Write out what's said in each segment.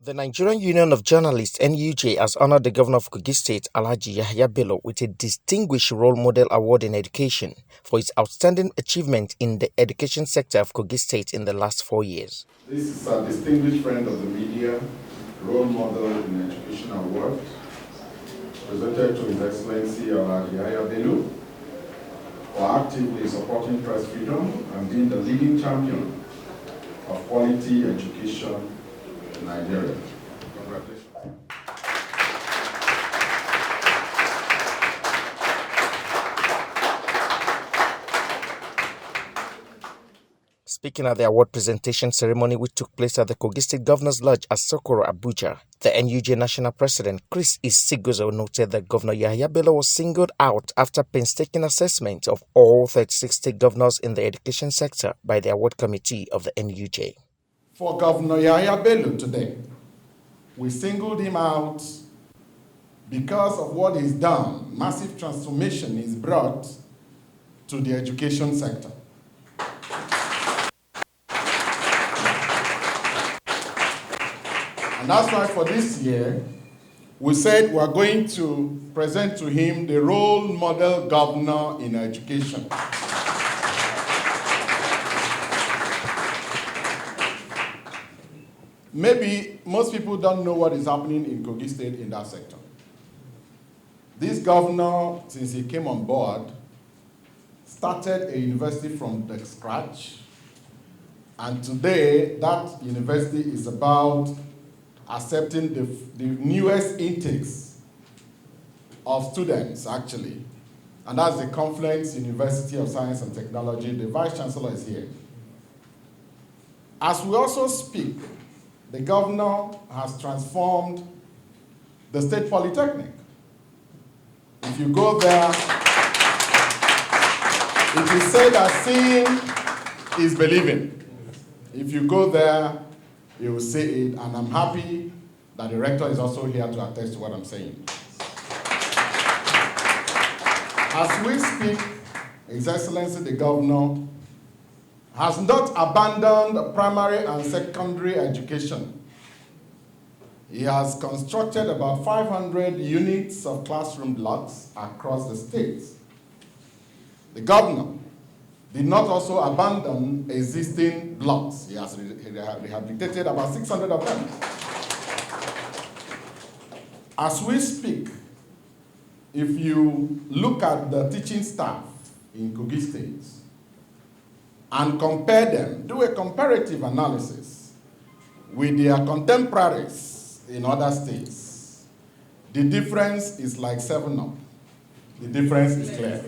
The Nigerian Union of Journalists (NUJ) has honored the governor of Kogi State, Alhaji Yahaya Bello, with a Distinguished Role Model Award in Education for his outstanding achievement in the education sector of Kogi State in the last 4 years. This is a distinguished friend of the media, Role Model in Education Award, presented to His Excellency Alhaji Yahaya Bello for actively supporting press freedom and being the leading champion of quality education in Nigeria. Congratulations. Speaking at the award presentation ceremony which took place at the Kogi State Governor's Lodge at Sokoro, Abuja, the NUJ National President Chris Isiguzo noted that Governor Yahaya Bello was singled out after painstaking assessment of all 36 state governors in the education sector by the award committee of the NUJ. For Governor Yahaya Bello today, we singled him out because of what he's done, massive transformation he's brought to the education sector. And that's why for this year, we said we're going to present to him the Role Model Governor in Education. Maybe most people don't know what is happening in Kogi State in that sector. This governor, since he came on board, started a university from the scratch. And today, that university is about accepting the newest intakes of students, actually. And that's the Confluence University of Science and Technology. The Vice Chancellor is here. As we also speak, the governor has transformed the State Polytechnic. If you go there, it is said that seeing is believing. If you go there, you will see it, and I'm happy that the rector is also here to attest to what I'm saying. As we speak, His Excellency the Governor has not abandoned primary and secondary education. He has constructed about 500 units of classroom blocks across the state. The governor did not also abandon existing blocks. He has rehabilitated about 600 of them. As we speak, if you look at the teaching staff in Kogi State and compare them, do a comparative analysis with their contemporaries in other states, the difference is like 7 up. The difference is clear.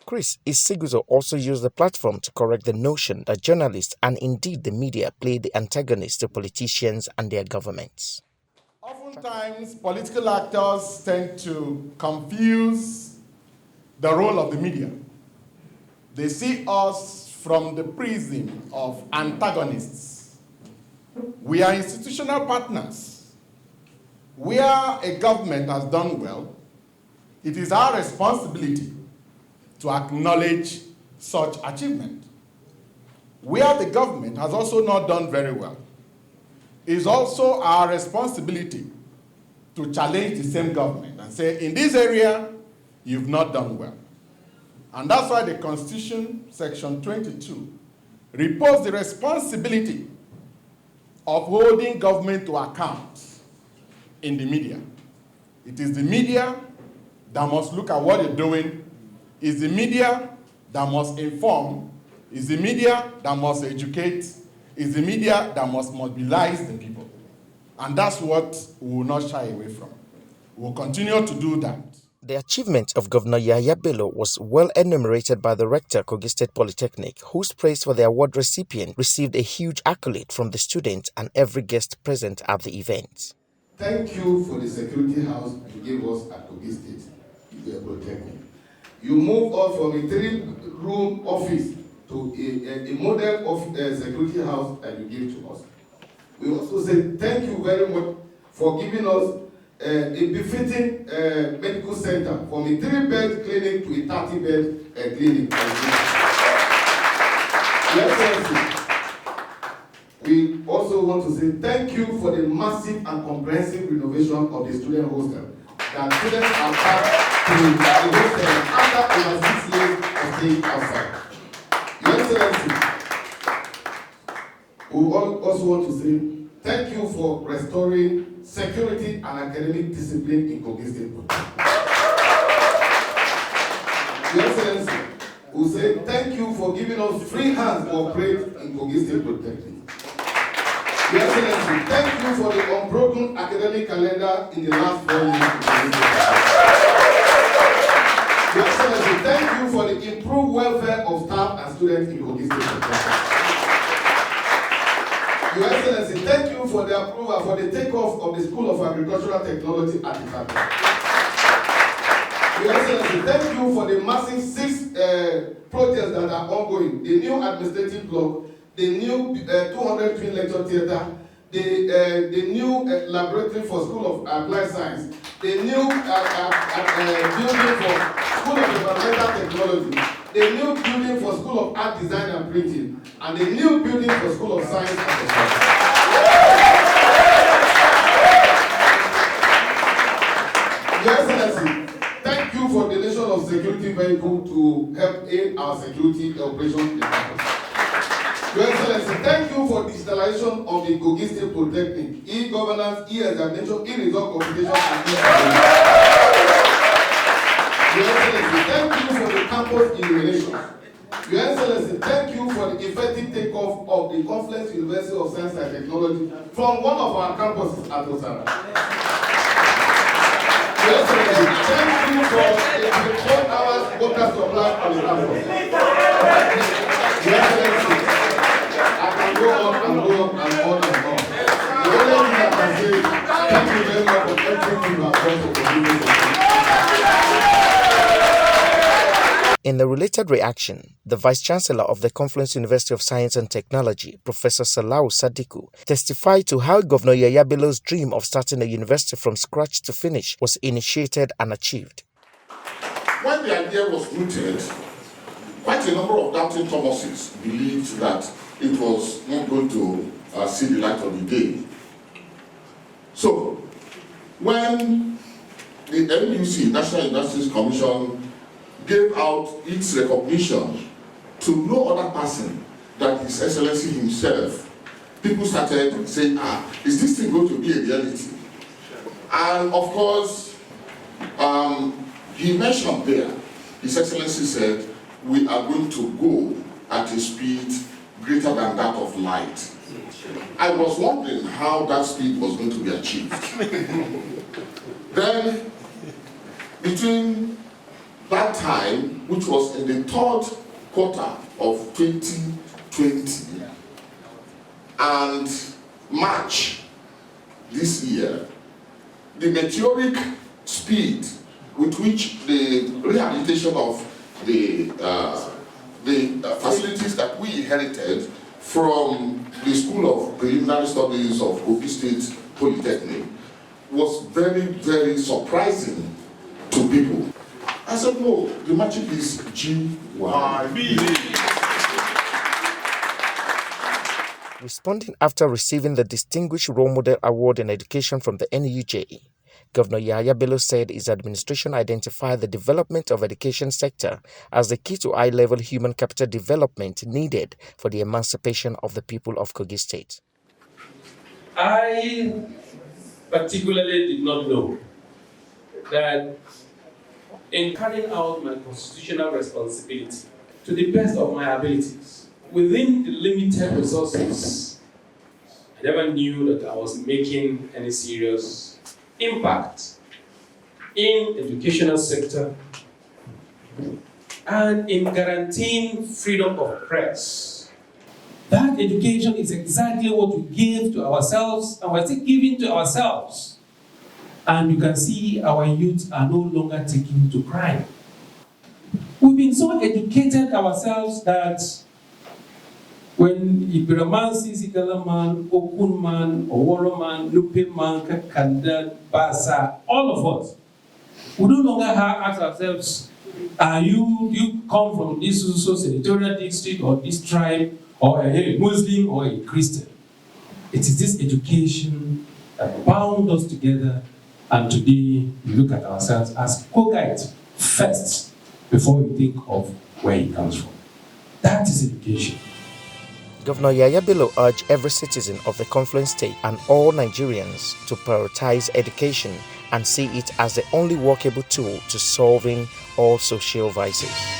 Chris Isiguzo also used the platform to correct the notion that journalists and indeed the media play the antagonist to politicians and their governments. Oftentimes, political actors tend to confuse the role of the media. They see us from the prism of antagonists. We are institutional partners. Where a government has done well, it is our responsibility to acknowledge such achievement. Where the government has also not done very well, it is also our responsibility to challenge the same government and say, in this area, you've not done well. And that's why the Constitution, Section 22, reports the responsibility of holding government to account in the media. It is the media that must look at what you're doing. It's the media that must inform. It's the media that must educate. It's the media that must mobilize the people. And that's what we will not shy away from. We'll continue to do that. The achievement of Governor Yahaya Bello was well enumerated by the rector, Kogi State Polytechnic, whose praise for the award recipient received a huge accolade from the students and every guest present at the event. Thank you for the security house you gave us at Kogi State Polytechnic. You moved us from a 3-room office to a model of security house that you gave to us. We also say thank you very much for giving us a befitting medical center from a 3-bed clinic to a 30-bed clinic. We also want to say thank you for the massive and comprehensive renovation of the student hostel that students are back to the hostel after over 6 years of staying outside. Your Excellency, we also want to say thank you for restoring security and academic discipline in Kogi State. Your Excellency, we say thank you for giving us free hands to operate in Kogi State Polytechnic. Your Excellency, thank you for the unbroken academic calendar in the last 4 years. Your Excellency, thank you for the improved welfare of staff and students in Kogi State Polytechnic. Your Excellency, thank you for the approval for the takeoff of the School of Agricultural Technology at Ibadan. Your Excellency, thank you for the massive 6 projects that are ongoing. The new administrative block, the new 200 twin lecture theatre, the new laboratory for School of Applied Science, the new building for School of Environmental Technology, the new building for School of Art Design and Printing, and the new building for School of Science and Technology. Your Excellency, thank you for the donation of security vehicle to help aid our security operations in campus. Your Excellency, thank you for digitalization of the Kogi State Polytechnic, e-governance, e-examination, e-result computation, and e-evaluation. Your Excellency, thank you for the campus illumination. Your Excellency, thank you for the effective takeoff of the Confluence University of Science and Technology from one of our campuses at Osara. Your Excellency, thank you for the 24 hours water supply on the campus. Your Excellency, I can go on and go on and on and on. The only thing I can say is thank you very much for everything you have done for the community. In a related reaction, the Vice-Chancellor of the Confluence University of Science and Technology, Professor Salau Sadiku, testified to how Governor Yahaya Bello's dream of starting a university from scratch to finish was initiated and achieved. When the idea was mooted, quite a number of doubting Thomases believed that it was not going to see the light of the day. So, when the NUC, National Universities Commission, gave out its recognition to no other person than His Excellency himself, people started saying, is this thing going to be a reality? And of course, he mentioned there, His Excellency said, we are going to go at a speed greater than that of light. I was wondering how that speed was going to be achieved. Then, between that time, which was in the 3rd quarter of 2020, and March this year, the meteoric speed with which the rehabilitation of the facilities that we inherited from the School of Preliminary Studies of Kogi State Polytechnic was very, very surprising to people. I said, no, the magic is GYB. Responding after receiving the Distinguished Role Model Award in Education from the NUJ, Governor Yahaya Bello said his administration identified the development of education sector as the key to high-level human capital development needed for the emancipation of the people of Kogi State. I particularly did not know that in carrying out my constitutional responsibility to the best of my abilities, within the limited resources, I never knew that I was making any serious impact in the educational sector and in guaranteeing freedom of press. That education is exactly what we gave to ourselves and we're still giving to ourselves. And you can see our youth are no longer taken to crime. We've been so educated ourselves that when Ibiraman sees Ikalaman, Okunman, Oworoman, Lupeman, Kakanda, Basa, all of us, we no longer ask ourselves, you come from this senatorial district or this tribe, or a Muslim or a Christian. It is this education that bound us together, and today we look at ourselves as co-guides first before we think of where it comes from. That is education. Governor Yahaya Bello urged every citizen of the Confluence State and all Nigerians to prioritize education and see it as the only workable tool to solving all social vices.